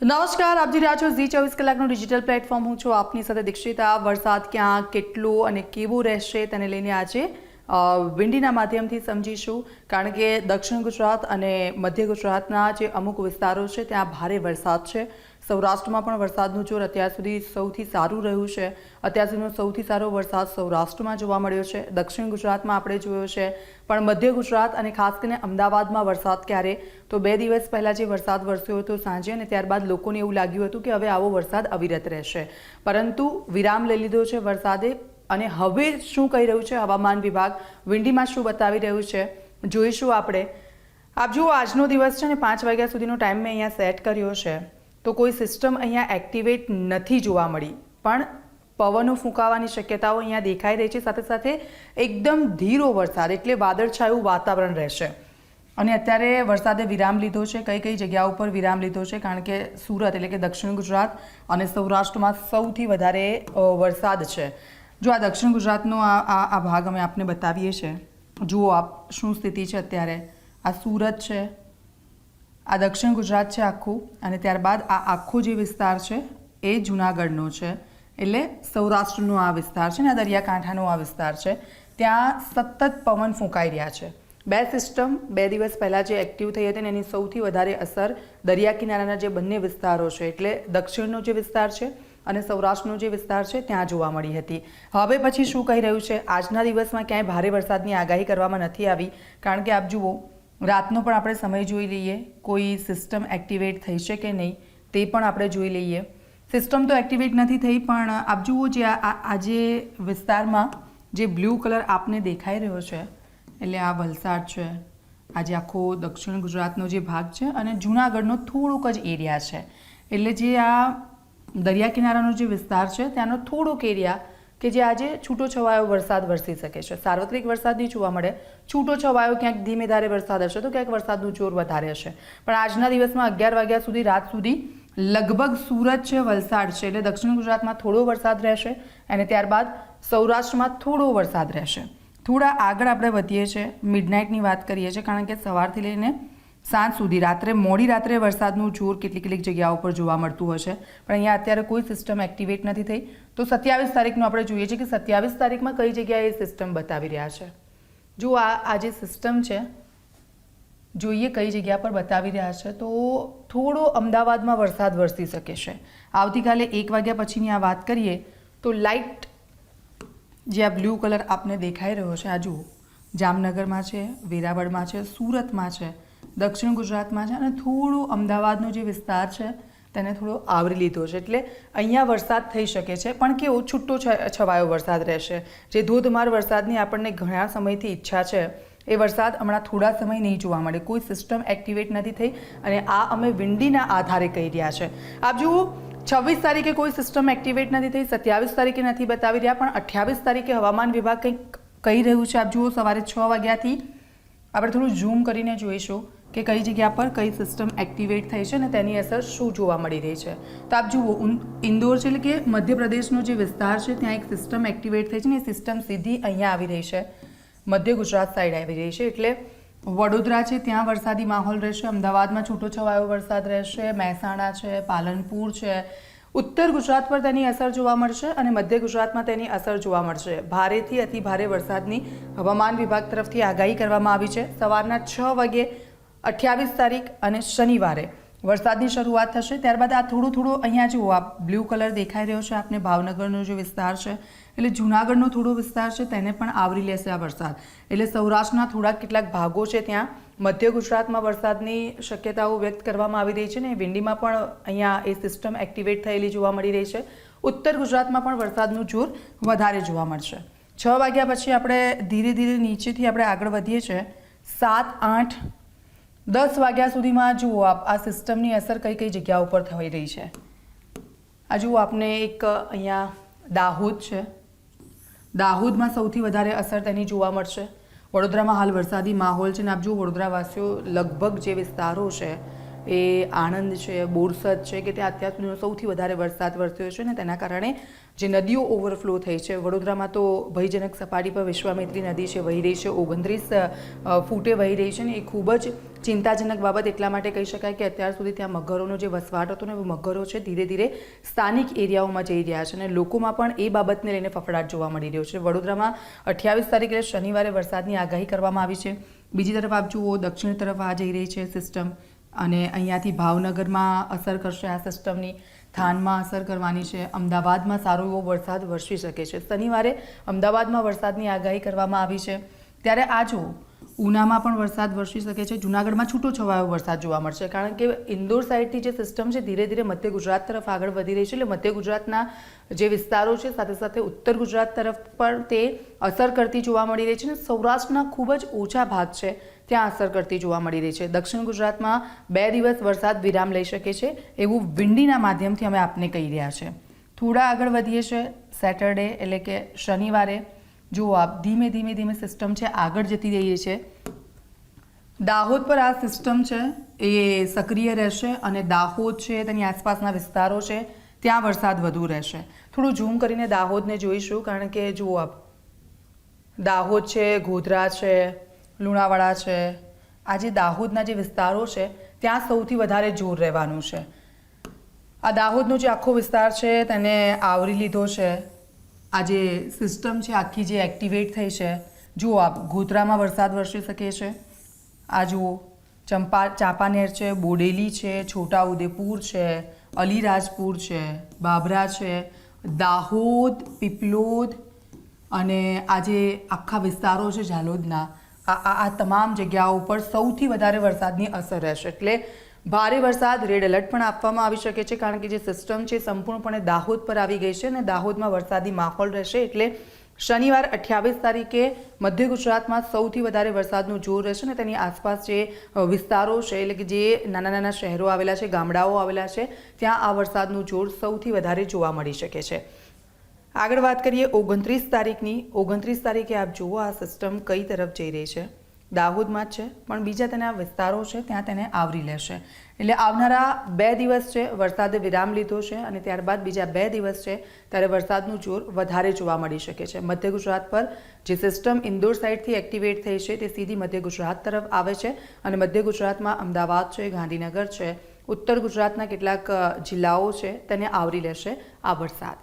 નમસ્કાર, આપ જોઈ રહ્યા છો ઝી 24 કલાકનું ડિજિટલ પ્લેટફોર્મ. હું છું આપની સાથે દીક્ષિતા. વરસાદ ક્યાં, કેટલો અને કેવો રહેશે તેને લઈને આજે વિંડીના માધ્યમથી સમજીશું. કારણ કે દક્ષિણ ગુજરાત અને મધ્ય ગુજરાતના જે અમુક વિસ્તારો છે ત્યાં ભારે વરસાદ છે. સૌરાષ્ટ્રમાં પણ વરસાદનું જોર અત્યાર સુધી સૌથી સારું રહ્યું છે. અત્યાર સુધીનો સૌથી સારો વરસાદ સૌરાષ્ટ્રમાં જોવા મળ્યો છે. દક્ષિણ ગુજરાતમાં આપણે જોયો છે, પણ મધ્ય ગુજરાત અને ખાસ કરીને અમદાવાદમાં વરસાદ ક્યારે, તો 2 દિવસ પહેલાં જે વરસાદ વરસ્યો હતો સાંજે, અને ત્યારબાદ લોકોને એવું લાગ્યું હતું કે હવે આવો વરસાદ અવિરત રહેશે, પરંતુ વિરામ લઈ લીધો છે વરસાદે. અને હવે શું કહી રહ્યું છે હવામાન વિભાગ, વિંડીમાં શું બતાવી રહ્યું છે જોઈશું આપણે. આપ જુઓ, આજનો દિવસ છે ને 5 વાગ્યા સુધીનો ટાઈમ મેં અહીંયા સેટ કર્યો છે, તો કોઈ સિસ્ટમ અહીંયા એક્ટિવેટ નથી જોવા મળી, પણ પવનો ફૂંકાવાની શક્યતાઓ અહીંયા દેખાઈ રહી છે. સાથે સાથે એકદમ ધીરો વરસાદ, એટલે વાદળછાયું વાતાવરણ રહેશે. અને અત્યારે વરસાદે વિરામ લીધો છે. કઈ કઈ જગ્યાઓ ઉપર વિરામ લીધો છે? કારણ કે સુરત એટલે કે દક્ષિણ ગુજરાત અને સૌરાષ્ટ્રમાં સૌથી વધારે વરસાદ છે. જો આ દક્ષિણ ગુજરાતનો આ ભાગ અમે આપને બતાવીએ છીએ. જુઓ આપ શું સ્થિતિ છે અત્યારે. આ સુરત છે, આ દક્ષિણ ગુજરાત છે આખું, અને ત્યારબાદ આ આખો જે વિસ્તાર છે એ જૂનાગઢનો છે, એટલે સૌરાષ્ટ્રનો આ વિસ્તાર છે ને આ દરિયાકાંઠાનો આ વિસ્તાર છે. ત્યાં સતત પવન ફૂંકાઈ રહ્યા છે. 2 સિસ્ટમ 2 દિવસ પહેલાં જે એક્ટિવ થઈ હતી ને એની સૌથી વધારે અસર દરિયા કિનારાના જે બંને વિસ્તારો છે, એટલે દક્ષિણનો જે વિસ્તાર છે અને સૌરાષ્ટ્રનો જે વિસ્તાર છે ત્યાં જોવા મળી હતી. હવે પછી શું કહી રહ્યું છે? આજના દિવસમાં ક્યાંય ભારે વરસાદની આગાહી કરવામાં નથી આવી. કારણ કે આપ જુઓ, રાતનો પણ આપણે સમય જોઈ લઈએ, કોઈ સિસ્ટમ એક્ટિવેટ થઈ છે કે નહીં તે પણ આપણે જોઈ લઈએ. સિસ્ટમ તો એક્ટિવેટ નથી થઈ, પણ આપ જુઓ જે આ જે વિસ્તારમાં જે બ્લુ કલર આપને દેખાઈ રહ્યો છે, એટલે આ વલસાડ છે, આજે આખો દક્ષિણ ગુજરાતનો જે ભાગ છે અને જૂનાગઢનો થોડોક જ એરિયા છે. એટલે જે આ દરિયા કિનારાનો જે વિસ્તાર છે ત્યાંનો થોડોક એરિયા કે જે આજે છૂટો છવાયો વરસાદ વરસી શકે છે. સાર્વત્રિક વરસાદ નહીં જોવા મળે, છૂટો છવાયો ક્યાંક ધીમે ધારે વરસાદ હશે તો ક્યાંક વરસાદનું જોર વધારે હશે. પણ આજના દિવસમાં 11 વાગ્યા સુધી, રાત સુધી લગભગ સુરત છે, વલસાડ છે, એટલે દક્ષિણ ગુજરાતમાં થોડો વરસાદ રહેશે અને ત્યારબાદ સૌરાષ્ટ્રમાં થોડો વરસાદ રહેશે. થોડા આગળ આપણે વધીએ છીએ, મિડનાઇટની વાત કરીએ છીએ, કારણ કે સવારથી લઈને સાંજ સુધી, મોડી રાત્રે વરસાદનું જોર કેટલીક જગ્યાઓ પર જોવા મળતું હશે. પણ અહીંયા અત્યારે કોઈ સિસ્ટમ એક્ટિવેટ નથી થઈ. તો 27 તારીખનું આપણે જોઈએ છીએ કે 27 તારીખમાં કઈ જગ્યાએ સિસ્ટમ બતાવી રહ્યા છે. જો આ જે સિસ્ટમ છે, જોઈએ કઈ જગ્યા પર બતાવી રહ્યા છે. તો થોડો અમદાવાદમાં વરસાદ વરસી શકે છે. આવતીકાલે 1 વાગ્યા પછીની આ વાત કરીએ તો લાઇટ જે આ બ્લુ કલર આપને દેખાઈ રહ્યો છે, આ જુઓ, જામનગરમાં છે, વેરાવળમાં છે, સુરતમાં છે, દક્ષિણ ગુજરાતમાં છે, અને થોડો અમદાવાદનો જે વિસ્તાર છે તેને થોડો આવરી લીધો છે. એટલે અહીંયા વરસાદ થઈ શકે છે, પણ કેવો છૂટો છવાયો વરસાદ રહેશે. જે ધોધમાર વરસાદની આપણને ઘણા સમયથી ઈચ્છા છે એ વરસાદ હમણાં થોડા સમય નહીં જોવા મળે. કોઈ સિસ્ટમ એક્ટિવેટ નથી થઈ, અને આ અમે વિંડીના આધારે કહી રહ્યા છે. આપ જુઓ, 26 તારીખે કોઈ સિસ્ટમ એક્ટિવેટ નથી થઈ, 27 તારીખે નથી બતાવી રહ્યા, પણ 28 તારીખે હવામાન વિભાગ કંઈક કહી રહ્યું છે. આપ જુઓ, સવારે 6 વાગ્યાથી આપણે થોડું ઝૂમ કરીને જોઈશું કે કઈ જગ્યા પર કઈ સિસ્ટમ એક્ટિવેટ થઈ છે અને તેની અસર શું જોવા મળી રહી છે. તો આપ જુઓ, ઇન્દોર છે, એટલે કે મધ્યપ્રદેશનો જે વિસ્તાર છે ત્યાં એક સિસ્ટમ એક્ટિવેટ થઈ છે, ને એ સિસ્ટમ સીધી અહીંયા આવી રહી છે, મધ્ય ગુજરાત સાઈડ આવી રહી છે. એટલે વડોદરા છે ત્યાં વરસાદી માહોલ રહેશે, અમદાવાદમાં છૂટો છવાયો વરસાદ રહેશે, મહેસાણા છે, પાલનપુર છે, ઉત્તર ગુજરાત પર તેની અસર જોવા મળશે અને મધ્ય ગુજરાતમાં તેની અસર જોવા મળશે. ભારેથી અતિ ભારે વરસાદની હવામાન વિભાગ તરફથી આગાહી કરવામાં આવી છે. સવારના 6 વાગે 28 તારીખ અને શનિવારે વરસાદની શરૂઆત થશે. ત્યારબાદ આ થોડો અહીંયા જુઓ, આ બ્લુ કલર દેખાઈ રહ્યો છે આપને, ભાવનગરનો જે વિસ્તાર છે, એટલે જૂનાગઢનો થોડો વિસ્તાર છે, તેને પણ આવરી લેશે આ વરસાદ. એટલે સૌરાષ્ટ્રના કેટલાક ભાગો છે ત્યાં મધ્ય ગુજરાતમાં વરસાદની શક્યતાઓ વ્યક્ત કરવામાં આવી રહી છે ને વિંડીમાં પણ અહીંયા એ સિસ્ટમ એક્ટિવેટ થયેલી જોવા મળી રહી છે. ઉત્તર ગુજરાતમાં પણ વરસાદનું જોર વધારે જોવા મળશે. 6 વાગ્યા પછી આપણે ધીરે ધીરે નીચેથી આપણે આગળ વધીએ છીએ. 7, 8, 10 વાગ્યા સુધીમાં જુઓ આપ આ સિસ્ટમની અસર કઈ જગ્યા ઉપર થઈ રહી છે. આ જુઓ, આપને એક અહીંયા દાહોદ છે, દાહોદમાં સૌથી વધારે અસર તેની જોવા મળશે. વડોદરામાં હાલ વરસાદી માહોલ છે, ને આપ જુઓ, વડોદરાવાસીઓ લગભગ જે વિસ્તારો છે એ આણંદ છે, બોરસદ છે કે ત્યાં અત્યાર સુધીનો સૌથી વધારે વરસાદ વરસ્યો છે અને તેના કારણે જે નદીઓ ઓવરફ્લો થઈ છે. વડોદરામાં તો ભયજનક સપાટી પર વિશ્વામિત્રી નદી છે વહી રહી છે, 29 ફૂટે વહી રહી છે ને એ ખૂબ જ ચિંતાજનક બાબત એટલા માટે કહી શકાય કે અત્યાર સુધી ત્યાં મગરોનો જે વસવાટ હતો ને એ મગરો છે ધીરે ધીરે સ્થાનિક એરિયાઓમાં જઈ રહ્યા છે અને લોકોમાં પણ એ બાબતને લઈને ફફડાટ જોવા મળી રહ્યો છે. વડોદરામાં 28 તારીખે શનિવારે વરસાદની આગાહી કરવામાં આવી છે. બીજી તરફ આપ જુઓ દક્ષિણ તરફ આ જઈ રહી છે સિસ્ટમ અને અહીંયાથી ભાવનગરમાં અસર કરશે આ સિસ્ટમની, થાનમાં અસર કરવાની છે, અમદાવાદમાં સારો એવો વરસાદ વરસી શકે છે. શનિવારે અમદાવાદમાં વરસાદની આગાહી કરવામાં આવી છે. ત્યારે આ જુઓ ઉનામાં પણ વરસાદ વરસી શકે છે. જૂનાગઢમાં છૂટો છવાયો વરસાદ જોવા મળશે કારણ કે ઇન્દોર સાઇડથી જે સિસ્ટમ છે ધીરે ધીરે મધ્ય ગુજરાત તરફ આગળ વધી રહી છે. એટલે મધ્ય ગુજરાતના જે વિસ્તારો છે સાથે સાથે ઉત્તર ગુજરાત તરફ પણ તે અસર કરતી જોવા મળી રહી છે અને સૌરાષ્ટ્રના ખૂબ જ ઓછા ભાગ છે ત્યાં અસર કરતી જોવા મળી રહી છે. દક્ષિણ ગુજરાતમાં 2 દિવસ વરસાદ વિરામ લઈ શકે છે એવું વિંડીના માધ્યમથી અમે આપને કહી રહ્યા છે. થોડા આગળ વધીએ છીએ સેટરડે એટલે કે શનિવારે. જુઓ આપ ધીમે ધીમે સિસ્ટમ છે આગળ જતી રહી છે. દાહોદ પર આ સિસ્ટમ છે એ સક્રિય રહેશે અને દાહોદ છે તેની આસપાસના વિસ્તારો છે ત્યાં વરસાદ વધુ રહેશે. થોડું ઝૂમ કરીને દાહોદને જોઈશું કારણ કે જુઓ આપ દાહોદ છે, ગોધરા છે, લુણાવાડા છે, આ જે દાહોદના જે વિસ્તારો છે ત્યાં સૌથી વધારે જોર રહેવાનું છે. આ દાહોદનો જે આખો વિસ્તાર છે તેને આવરી લીધો છે. આ જે સિસ્ટમ છે આખી જે એક્ટિવેટ થઈ છે, જુઓ આપ ગોધરામાં વરસાદ વરસી શકે છે. આ જુઓ ચાંપાનેર છે, બોડેલી છે, છોટાઉદેપુર છે, અલીરાજપુર છે, બાબરા છે, દાહોદ, પીપલોદ અને આ જે આખા વિસ્તારો છે ઝાલોદના આ તમામ જગ્યાઓ પર સૌથી વધારે વરસાદની અસર રહેશે. એટલે ભારે વરસાદ, રેડ એલર્ટ પણ આપવામાં આવી શકે છે કારણ કે જે સિસ્ટમ છે સંપૂર્ણપણે દાહોદ પર આવી ગઈ છે અને દાહોદમાં વરસાદી માહોલ રહેશે. એટલે શનિવાર 28 તારીખે મધ્ય ગુજરાતમાં સૌથી વધારે વરસાદનું જોર રહેશે અને તેની આસપાસ જે વિસ્તારો છે એટલે કે જે નાના નાના શહેરો આવેલા છે, ગામડાઓ આવેલા છે ત્યાં આ વરસાદનું જોર સૌથી વધારે જોવા મળી શકે છે. આગળ વાત કરીએ 29 તારીખની. 29 તારીખે આપ જુઓ આ સિસ્ટમ કઈ તરફ જઈ રહી છે. દાહોદમાં જ છે પણ બીજા તેના વિસ્તારો છે ત્યાં તેને આવરી લેશે. એટલે આવનારા 2 દિવસ છે વરસાદે વિરામ લીધો છે અને ત્યારબાદ બીજા 2 દિવસ છે ત્યારે વરસાદનું જોર વધારે જોવા મળી શકે છે. મધ્ય ગુજરાત પર જે સિસ્ટમ ઇન્દોર સાઇડથી એક્ટિવેટ થઈ છે તે સીધી મધ્ય ગુજરાત તરફ આવે છે અને મધ્ય ગુજરાતમાં અમદાવાદ છે, ગાંધીનગર છે, ઉત્તર ગુજરાતના કેટલાક જિલ્લાઓ છે તેને આવરી લેશે આ વરસાદ.